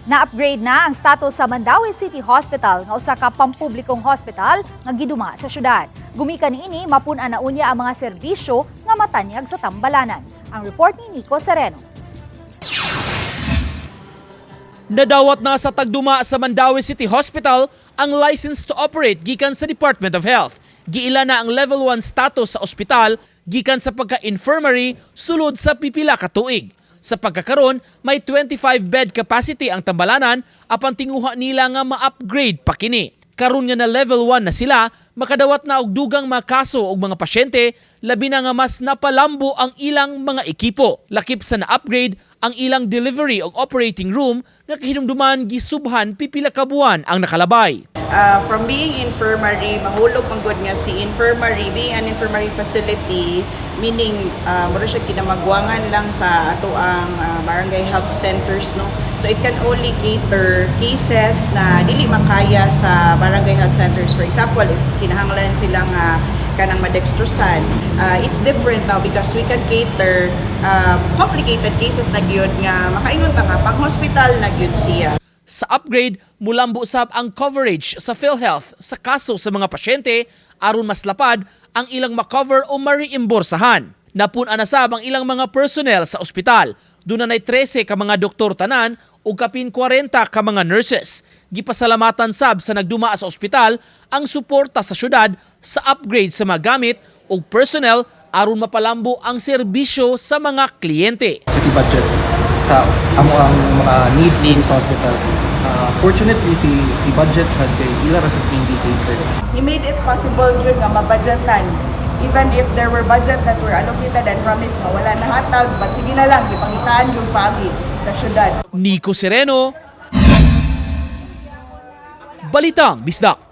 Na-upgrade na ang status sa Mandaue City Hospital nga usa ka pampublikong hospital nga giduma sa syudad. Gumikan niini mapun-an na unya ang mga serbisyo nga matanyag sa tambalanan. Ang report ni Nico Sereno. Nadawat na sa tagduma sa Mandaue City Hospital ang license to operate gikan sa Department of Health. Giila na ang level 1 status sa ospital gikan sa pagka-infirmary sulod sa pipila ka tuig. Sa pagkakaroon, may 25-bed capacity ang tambalanan apan tinguha nila nga ma-upgrade pa kini. Karon nga na level 1 na sila, makadawat na og dugang mga kaso og mga pasyente, labi na nga mas napalambo ang ilang mga ekipo. Lakip sa na-upgrade ang ilang delivery og operating room nga kahinumduman gisubhan pipila ka buwan ang nakalabay. From being infirmary, mahulog manggod nga si infirmary, being an infirmary facility, meaning mura siya kinamagwangan lang sa ato ang barangay health centers, no. So it can only cater cases na dili makaya sa barangay health centers. For example, if kinahanglan silang kanang madextrosan, it's different now because we can cater complicated cases na gyud nga makaingon ta nga pag hospital na gyud siya. Sa upgrade, mulambo usab ang coverage sa PhilHealth sa kaso sa mga pasyente aron mas lapad ang ilang makover o ma-reimbursahan. Napun-an na sab ang ilang mga personnel sa ospital. Doon na 13 ka mga doktor tanan ug kapin 40 ka mga nurses. Gipasalamatan sab sa nagduma sa ospital ang suporta sa syudad sa upgrade sa mga gamit ug personnel aron mapalambo ang serbisyo sa mga kliyente. City budget sa amo ang mga needs sa hospital. Fortunately si budget sa kay ila ra sa indicator. He made it possible yun nga mabudgetan. Even if there were budget that were allocated and promised na wala nahatag, but sige na lang, ipangitaan yung pagi sa syudad. Nico Sereno, Balitang Bisdak.